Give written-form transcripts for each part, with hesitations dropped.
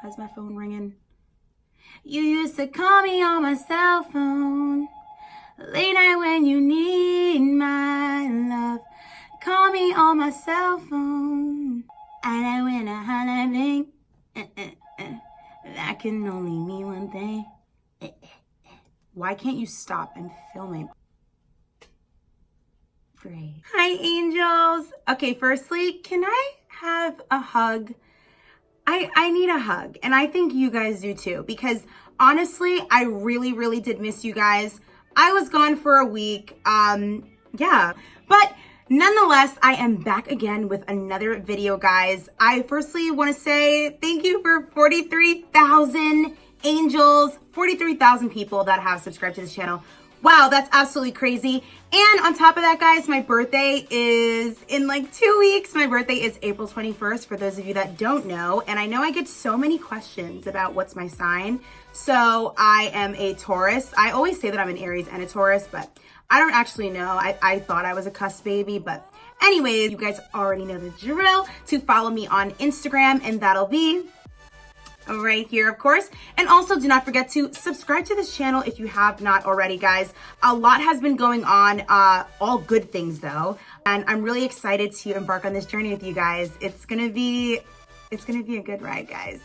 Why is my phone ringing? You used to call me on my cell phone, late night when you need my love. Call me on my cell phone, and I when I holla bling. That can only mean one thing. Why can't you stop and film me? Great. Hi, angels. Okay, firstly, can I have a hug? I need a hug, and I think you guys do too, because honestly, I really did miss you guys. I was gone for a week, yeah, but nonetheless, I am back again with another video, guys. I firstly want to say thank you for 43,000 angels, 43,000 people that have subscribed to this channel. Wow, that's absolutely crazy. And on top of that, guys, my birthday is in like 2 weeks. My birthday is April 21st, for those of you that don't know. And I know I get so many questions about what's my sign. So I am a Taurus. I always say that I'm an Aries and a Taurus, but I don't actually know. I thought I was a cusp baby, but anyways, you guys already know the drill to follow me on Instagram, and that'll be right here, of course. And also, do not forget to subscribe to this channel if you have not already, guys. A lot has been going on, all good things though, and I'm really excited to embark on this journey with you guys. It's gonna be a good ride, guys.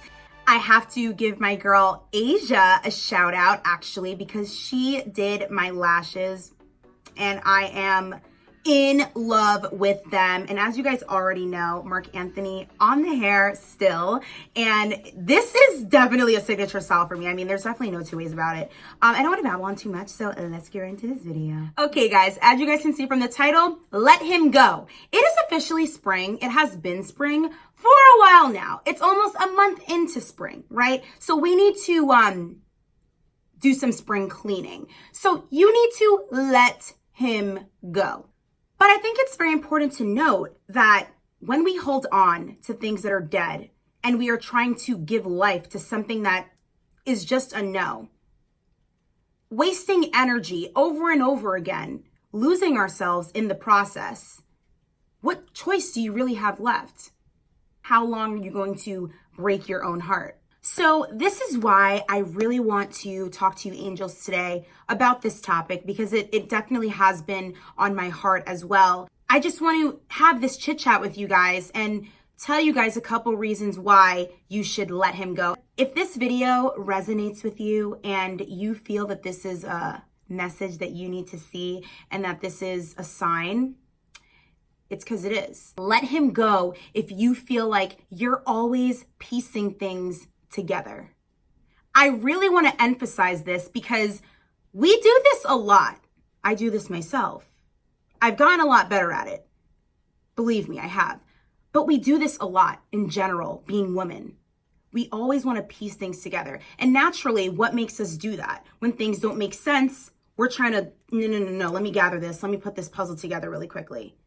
I have to give my girl Asha a shout out, actually, because she did my lashes and I am in love with them. And as you guys already know, Mark Anthony on the hair still. And this is definitely a signature style for me. I mean, there's definitely no two ways about it. I don't want to babble on too much, so let's get into this video. Okay, guys, as you guys can see from the title, let him go. It is officially spring. It has been spring for a while now. It's almost a month into spring, right? So we need to do some spring cleaning. So you need to let him go. But I think it's very important to note that when we hold on to things that are dead and we are trying to give life to something that is just a no, wasting energy over and over again, losing ourselves in the process, what choice do you really have left? How long are you going to break your own heart? So this is why I really want to talk to you angels today about this topic, because it definitely has been on my heart as well. I just want to have this chit chat with you guys and tell you guys a couple reasons why you should let him go. If this video resonates with you and you feel that this is a message that you need to see and that this is a sign, it's because it is. Let him go if you feel like you're always piecing things together. I really want to emphasize this because we do this a lot. I do this myself. I've gotten a lot better at it. Believe me, I have. But we do this a lot in general, being women. We always want to piece things together. And naturally, what makes us do that? When things don't make sense, we're trying to, no, let me gather this. Let me put this puzzle together really quickly.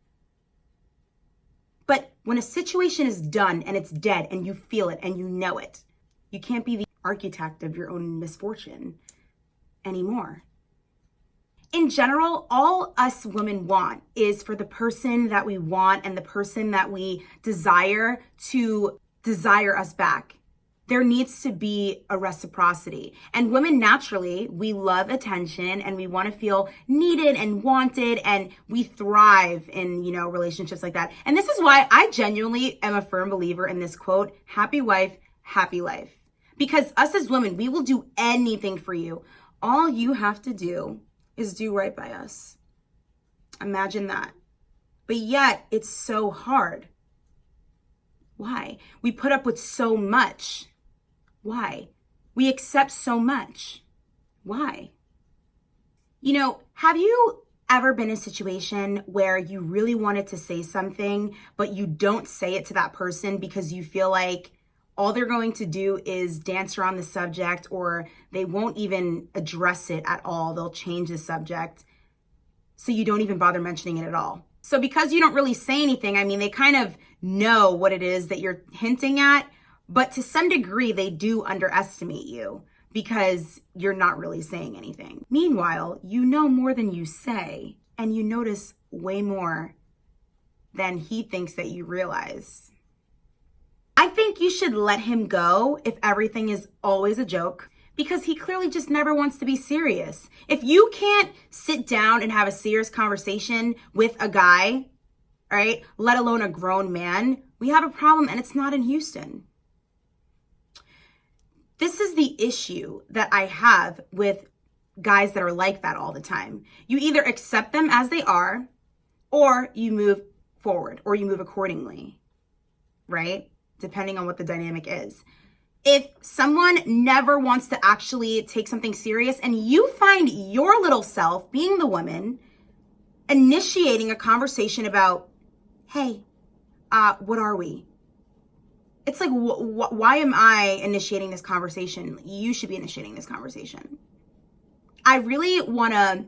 But when a situation is done and it's dead and you feel it and you know it, you can't be the architect of your own misfortune anymore. In general, all us women want is for the person that we want and the person that we desire to desire us back. There needs to be a reciprocity. And women, naturally, we love attention and we want to feel needed and wanted, and we thrive in, relationships like that. And this is why I genuinely am a firm believer in this quote, happy wife, happy life. Because us as women, we will do anything for you. All you have to do is do right by us. Imagine that. But yet, it's so hard. Why? We put up with so much. Why? We accept so much. Why? Have you ever been in a situation where you really wanted to say something, but you don't say it to that person because you feel like all they're going to do is dance around the subject, or they won't even address it at all. They'll change the subject. So you don't even bother mentioning it at all. So because you don't really say anything, they kind of know what it is that you're hinting at, but to some degree, they do underestimate you because you're not really saying anything. Meanwhile, you know more than you say, and you notice way more than he thinks that you realize. I I think you should let him go if everything is always a joke, because he clearly just never wants to be serious. If you can't sit down and have a serious conversation with a guy, right, let alone a grown man, we have a problem, and it's not in Houston. This is the issue that I have with guys that are like that all the time. You either accept them as they are, or you move forward, or you move accordingly, right? Depending on what the dynamic is. If someone never wants to actually take something serious, and you find your little self, being the woman, initiating a conversation about, hey, what are we? It's like, why am I initiating this conversation? You should be initiating this conversation. I really want to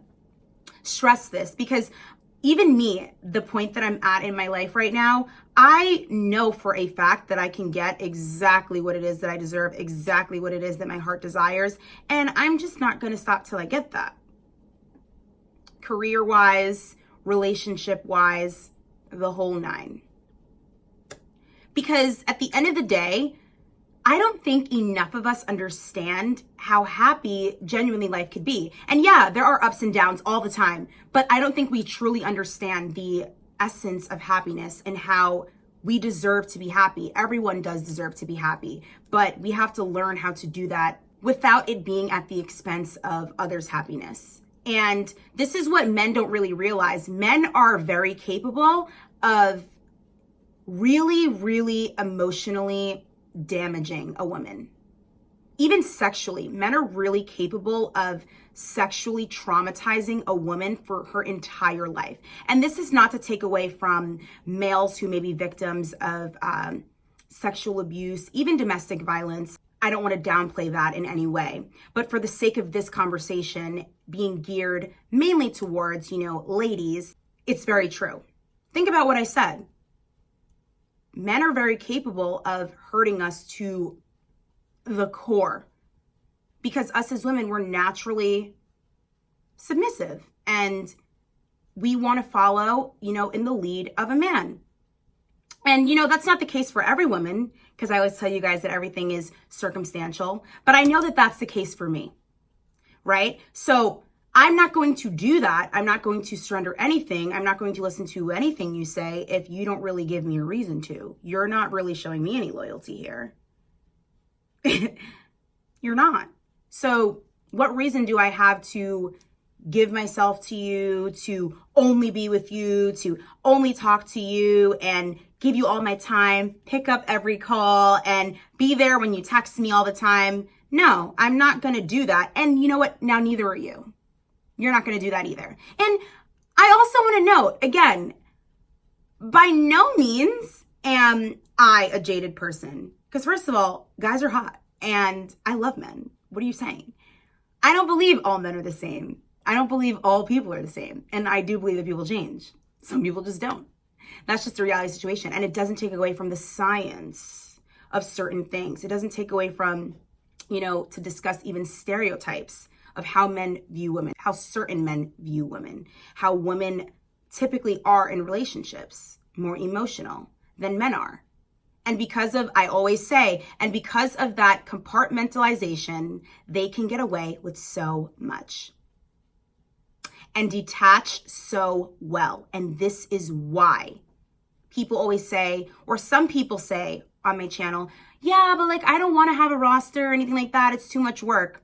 stress this, because even me, the point that I'm at in my life right now, I know for a fact that I can get exactly what it is that I deserve, exactly what it is that my heart desires. And I'm just not going to stop till I get that. Career-wise, relationship-wise, the whole nine. Because at the end of the day, I don't think enough of us understand how happy genuinely life could be. And yeah, there are ups and downs all the time, but I don't think we truly understand the essence of happiness and how we deserve to be happy. Everyone does deserve to be happy, but we have to learn how to do that without it being at the expense of others' happiness. And this is what men don't really realize. Men are very capable of really, really emotionally damaging a woman. Even sexually, men are really capable of sexually traumatizing a woman for her entire life. And this is not to take away from males who may be victims of sexual abuse, even domestic violence. I don't want to downplay that in any way. But for the sake of this conversation being geared mainly towards, ladies, it's very true. Think about what I said. Men are very capable of hurting us to the core, because us as women, we're naturally submissive and we want to follow, in the lead of a man. And, that's not the case for every woman, because I always tell you guys that everything is circumstantial, but I know that that's the case for me, right? So I'm not going to do that. I'm not going to surrender anything. I'm not going to listen to anything you say if you don't really give me a reason to. You're not really showing me any loyalty here. You're not. So what reason do I have to give myself to you, to only be with you, to only talk to you and give you all my time, pick up every call and be there when you text me all the time? No, I'm not going to do that. And you know what? Now neither are you. You're not going to do that either. And I also want to note, again, by no means am I a jaded person. Because first of all, guys are hot and I love men. What are you saying? I don't believe all men are the same. I don't believe all people are the same. And I do believe that people change. Some people just don't. That's just a reality situation. And it doesn't take away from the science of certain things. It doesn't take away from, to discuss even stereotypes of how men view women, how certain men view women, how women typically are in relationships, more emotional than men are. And because of, I always say, and because of that compartmentalization, they can get away with so much and detach so well. And this is why people always say, or some people say on my channel, yeah, but I don't want to have a roster or anything like that. It's too much work.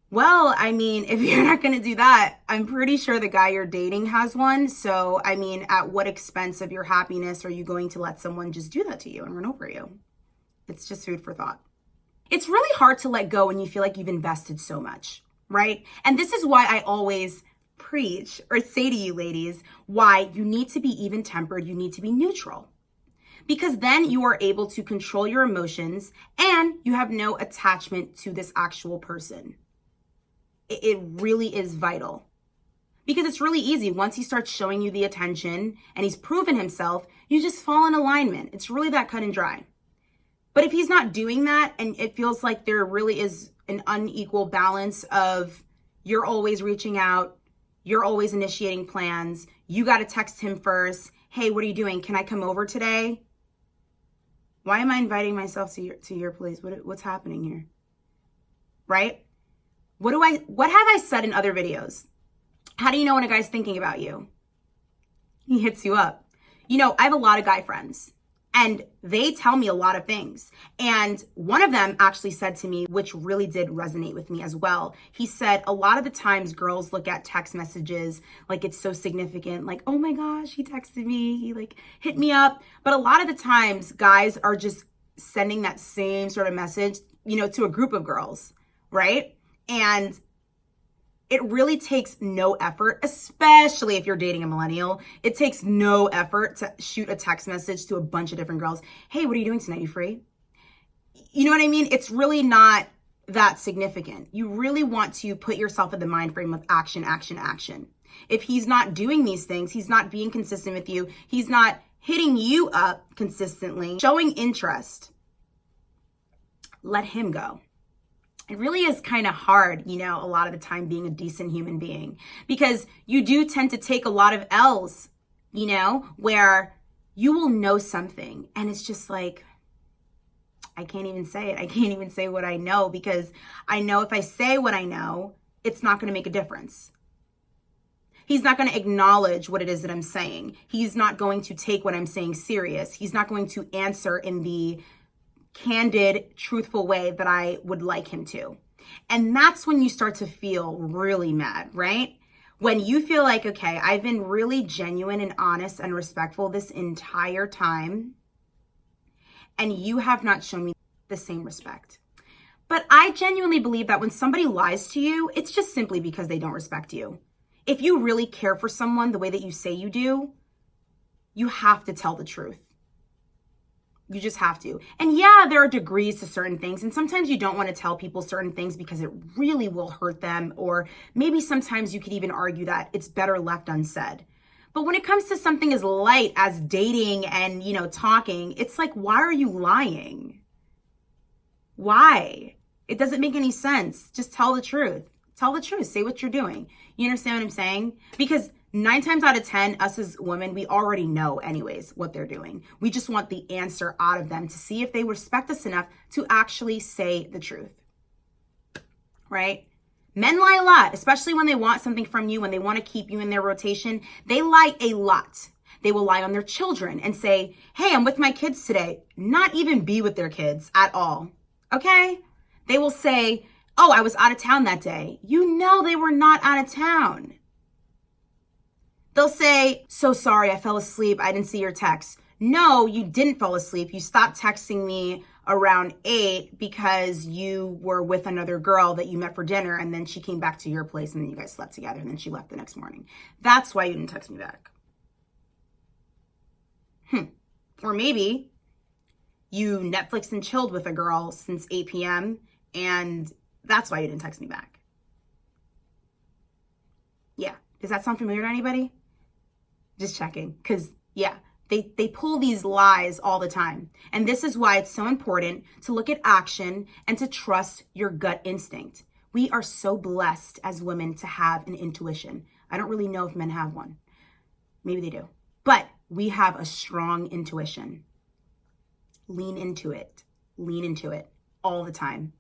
Well, if you're not going to do that, I'm pretty sure the guy you're dating has one. So, at what expense of your happiness are you going to let someone just do that to you and run over you? It's just food for thought. It's really hard to let go when you feel like you've invested so much, right? And this is why I always preach or say to you ladies, why you need to be even-tempered, you need to be neutral. Because then you are able to control your emotions and you have no attachment to this actual person. It really is vital, because it's really easy. Once he starts showing you the attention and he's proven himself, you just fall in alignment. It's really that cut and dry. But if he's not doing that and it feels like there really is an unequal balance of you're always reaching out, you're always initiating plans, you got to text him first. Hey, what are you doing? Can I come over today? Why am I inviting myself to your place? What's happening here? Right? What have I said in other videos? How do you know when a guy's thinking about you? He hits you up. You know, I have a lot of guy friends and they tell me a lot of things. And one of them actually said to me, which really did resonate with me as well. He said, a lot of the times girls look at text messages like it's so significant, like, oh my gosh, he texted me, he like hit me up. But a lot of the times guys are just sending that same sort of message, you know, to a group of girls, right? And it really takes no effort, especially if you're dating a millennial. It takes no effort to shoot a text message to a bunch of different girls. Hey, what are you doing tonight? You free? You know what I mean? It's really not that significant. You really want to put yourself in the mind frame of action, action, action. If he's not doing these things, he's not being consistent with you, he's not hitting you up consistently, showing interest, let him go. It really is kind of hard, you know, a lot of the time being a decent human being, because you do tend to take a lot of L's, you know, where you will know something and it's just like, I can't even say it. I can't even say what I know, because I know if I say what I know, it's not going to make a difference. He's not going to acknowledge what it is that I'm saying. He's not going to take what I'm saying serious. He's not going to answer in the candid, truthful way that I would like him to. And that's when you start to feel really mad, right? When you feel like, okay, I've been really genuine and honest and respectful this entire time, and you have not shown me the same respect. But I genuinely believe that when somebody lies to you, it's just simply because they don't respect you. If you really care for someone the way that you say you do, you have to tell the truth. You just have to. And yeah, there are degrees to certain things. And sometimes you don't want to tell people certain things because it really will hurt them. Or maybe sometimes you could even argue that it's better left unsaid. But when it comes to something as light as dating and, you know, talking, it's like, why are you lying? Why? It doesn't make any sense. Just tell the truth. Tell the truth. Say what you're doing. You understand what I'm saying? Because 9 times out of 10, us as women, we already know anyways what they're doing. We just want the answer out of them to see if they respect us enough to actually say the truth, right? Men lie a lot, especially when they want something from you, when they want to keep you in their rotation. They lie a lot. They will lie on their children and say, hey, I'm with my kids today. Not even be with their kids at all, okay? They will say, oh, I was out of town that day. You know they were not out of town. They'll say, so sorry, I fell asleep. I didn't see your text. No, you didn't fall asleep. You stopped texting me around 8 because you were with another girl that you met for dinner, and then she came back to your place and then you guys slept together and then she left the next morning. That's why you didn't text me back. Or maybe you Netflixed and chilled with a girl since 8 p.m. and that's why you didn't text me back. Yeah. Does that sound familiar to anybody? Just checking. Because, yeah, they pull these lies all the time. And this is why it's so important to look at action and to trust your gut instinct. We are so blessed as women to have an intuition. I don't really know if men have one. Maybe they do. But we have a strong intuition. Lean into it. Lean into it all the time.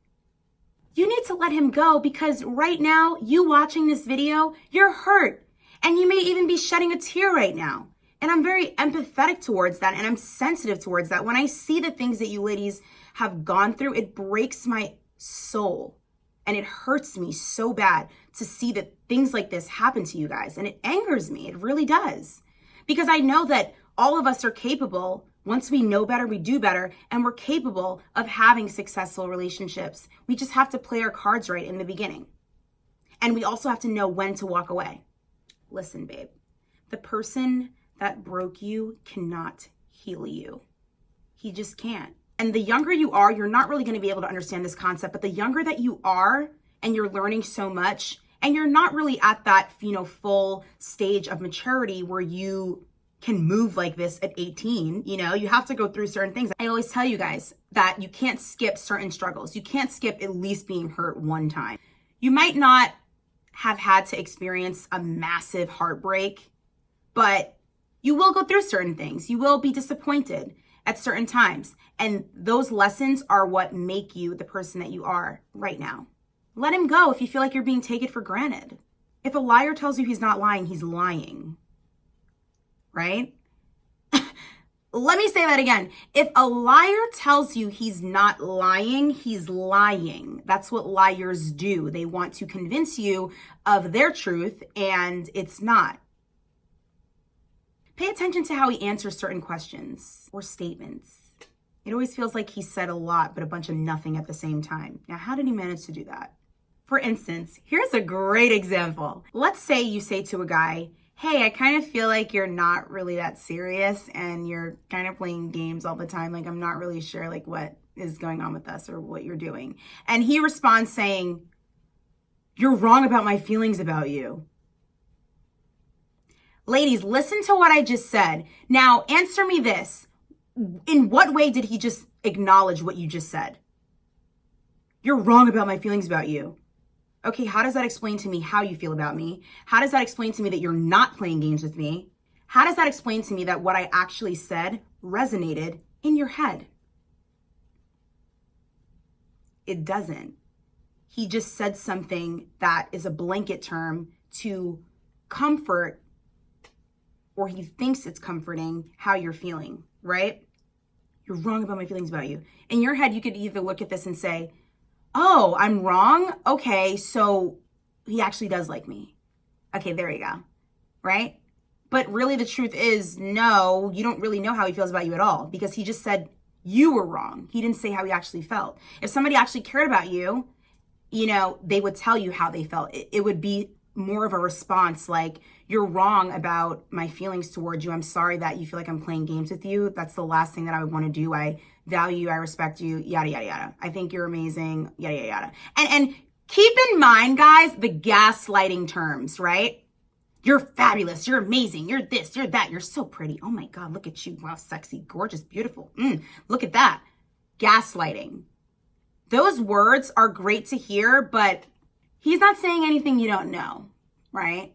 You need to let him go, because right now, you watching this video, you're hurt. And you may even be shedding a tear right now. And I'm very empathetic towards that, and I'm sensitive towards that. When I see the things that you ladies have gone through, it breaks my soul. And it hurts me so bad to see that things like this happen to you guys. And it angers me. It really does. Because I know that all of us are capable. Once we know better, we do better, and we're capable of having successful relationships. We just have to play our cards right in the beginning. And we also have to know when to walk away. Listen, babe, the person that broke you cannot heal you. He just can't. And the younger you are, you're not really going to be able to understand this concept, but the younger that you are and you're learning so much, and you're not really at that, full stage of maturity where you can move like this at 18, you have to go through certain things. I always tell you guys that you can't skip certain struggles. You can't skip at least being hurt one time. You might not have had to experience a massive heartbreak, but you will go through certain things. You will be disappointed. at certain times. And those lessons are what make you the person that you are right now. Let him go if you feel like you're being taken for granted. If a liar tells you he's not lying, he's lying. Right? Let me say that again. If a liar tells you he's not lying, he's lying. That's what liars do. They want to convince you of their truth, and it's not. Pay attention to how he answers certain questions or statements. It always feels like he said a lot, but a bunch of nothing at the same time. Now, how did he manage to do that? For instance, here's a great example. Let's say you say to a guy, hey, I kind of feel like you're not really that serious and you're kind of playing games all the time. Like, I'm not really sure like what is going on with us or what you're doing. And he responds saying, you're wrong about my feelings about you. Ladies, listen to what I just said. Now, answer me this. In what way did he just acknowledge what you just said? You're wrong about my feelings about you. Okay, how does that explain to me how you feel about me? How does that explain to me that you're not playing games with me? How does that explain to me that what I actually said resonated in your head? It doesn't. He just said something that is a blanket term to comfort, or he thinks it's comforting how you're feeling, right? You're wrong about my feelings about you. In your head, you could either look at this and say, oh, I'm wrong? Okay, so he actually does like me. Okay, there you go, right? But really the truth is, no, you don't really know how he feels about you at all, because he just said you were wrong. He didn't say how he actually felt. If somebody actually cared about you, you know, they would tell you how they felt. It would be more of a response like, you're wrong about my feelings towards you. I'm sorry that you feel like I'm playing games with you. That's the last thing that I would want to do. I value you, I respect you, yada, yada, yada. I think you're amazing, yada, yada, yada. And keep in mind, guys, the gaslighting terms, right? You're fabulous, you're amazing, you're this, you're that, you're so pretty. Oh my God, look at you. Wow, sexy, gorgeous, beautiful. Look at that. Gaslighting. Those words are great to hear, but he's not saying anything you don't know, right?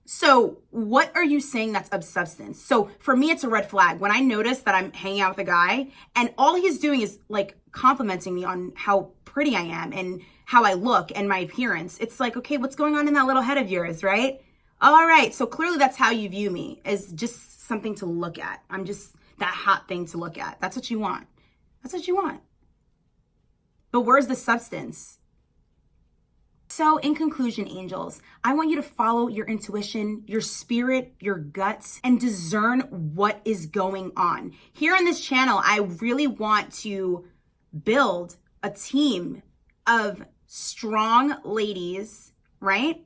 So what are you saying that's of substance? So for me, it's a red flag. When I notice that I'm hanging out with a guy and all he's doing is like complimenting me on how pretty I am and how I look and my appearance, it's like, okay, what's going on in that little head of yours, right? All right, so clearly that's how you view me, is just something to look at. I'm just that hot thing to look at. That's what you want. That's what you want. But where's the substance? So in conclusion, angels, I want you to follow your intuition, your spirit, your guts, and discern what is going on. Here on this channel, I really want to build a team of strong ladies, right?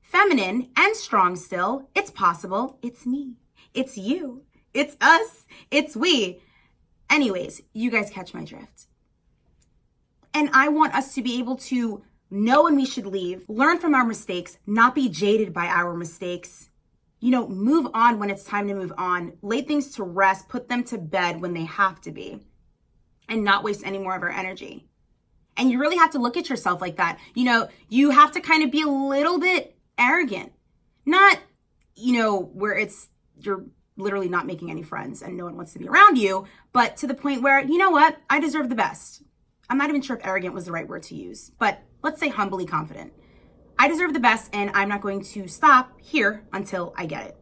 Feminine and strong still. It's possible. It's me. It's you. It's us. It's we. Anyways, you guys catch my drift. And I want us to be able to know when we should leave, learn from our mistakes, not be jaded by our mistakes, you know, move on when it's time to move on, lay things to rest, put them to bed when they have to be, and not waste any more of our energy. And you really have to look at yourself like that. You know, you have to kind of be a little bit arrogant, not, you know, where you're literally not making any friends and no one wants to be around you, but to the point where, you know what, I deserve the best. I'm not even sure if arrogant was the right word to use, but let's say humbly confident. I deserve the best and I'm not going to stop here until I get it.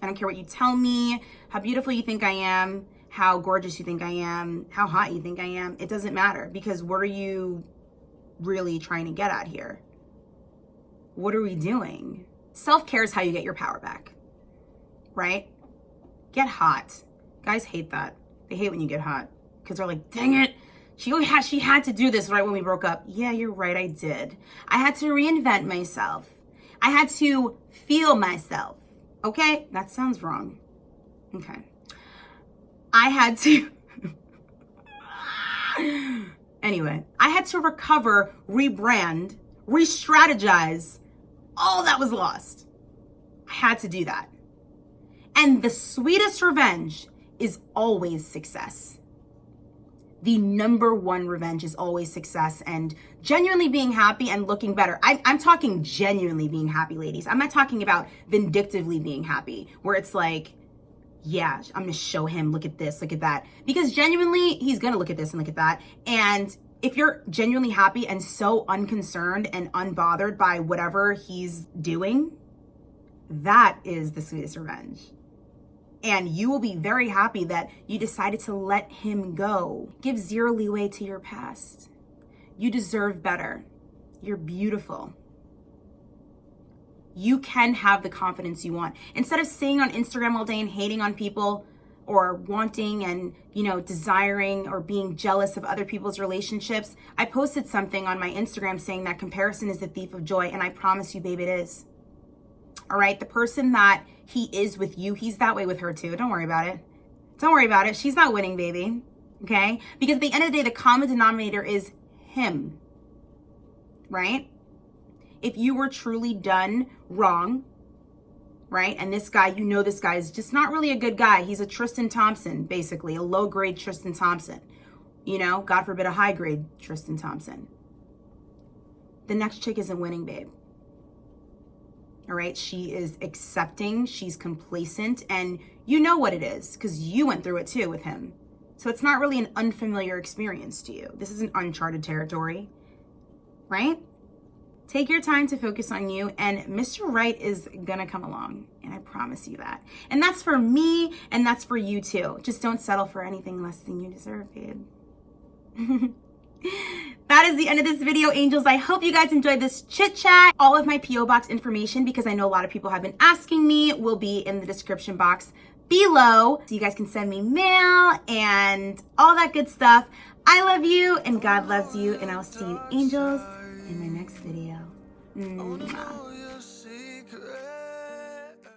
I don't care what you tell me, how beautiful you think I am, how gorgeous you think I am, how hot you think I am. It doesn't matter, because what are you really trying to get at here? What are we doing? Self-care is how you get your power back, right? Get hot. Guys hate that. They hate when you get hot because they're like, dang it. She had to do this right when we broke up. Yeah, you're right, I did. I had to reinvent myself. I had to feel myself. Okay? That sounds wrong. Okay. I had to... Anyway, I had to recover, rebrand, re-strategize all that was lost. I had to do that. And the sweetest revenge is always success. The number one revenge is always success and genuinely being happy and looking better. I'm talking genuinely being happy, ladies. I'm not talking about vindictively being happy, where it's like yeah, I'm gonna show him, look at this, look at that. Because genuinely, he's gonna look at this and look at that. And if you're genuinely happy and so unconcerned and unbothered by whatever he's doing, that is the sweetest revenge. And you will be very happy that you decided to let him go. Give zero leeway to your past. You deserve better. You're beautiful. You can have the confidence you want. Instead of sitting on Instagram all day and hating on people or wanting and, desiring or being jealous of other people's relationships, I posted something on my Instagram saying that comparison is the thief of joy. And I promise you, babe, it is. All right. The person that he is with you, he's that way with her too. Don't worry about it. Don't worry about it. She's not winning, baby. Okay. Because at the end of the day, the common denominator is him. Right? If you were truly done wrong, right? And this guy, this guy is just not really a good guy. He's a Tristan Thompson, basically, a low grade Tristan Thompson. God forbid a high grade Tristan Thompson. The next chick isn't winning, babe. All right? She is accepting, she's complacent, and you know what it is because you went through it too with him. So it's not really an unfamiliar experience to you. This isn't uncharted territory, right? Take your time to focus on you, and Mr. Right is gonna come along, and I promise you that. And that's for me, and that's for you too. Just don't settle for anything less than you deserve, babe. That is the end of this video, angels. I hope you guys enjoyed this chit chat. All of my P.O. box information, because I know a lot of people have been asking me, will be in the description box below. So you guys can send me mail and all that good stuff. I love you, and God loves you, and I'll see you, angels, in my next video. Mwah.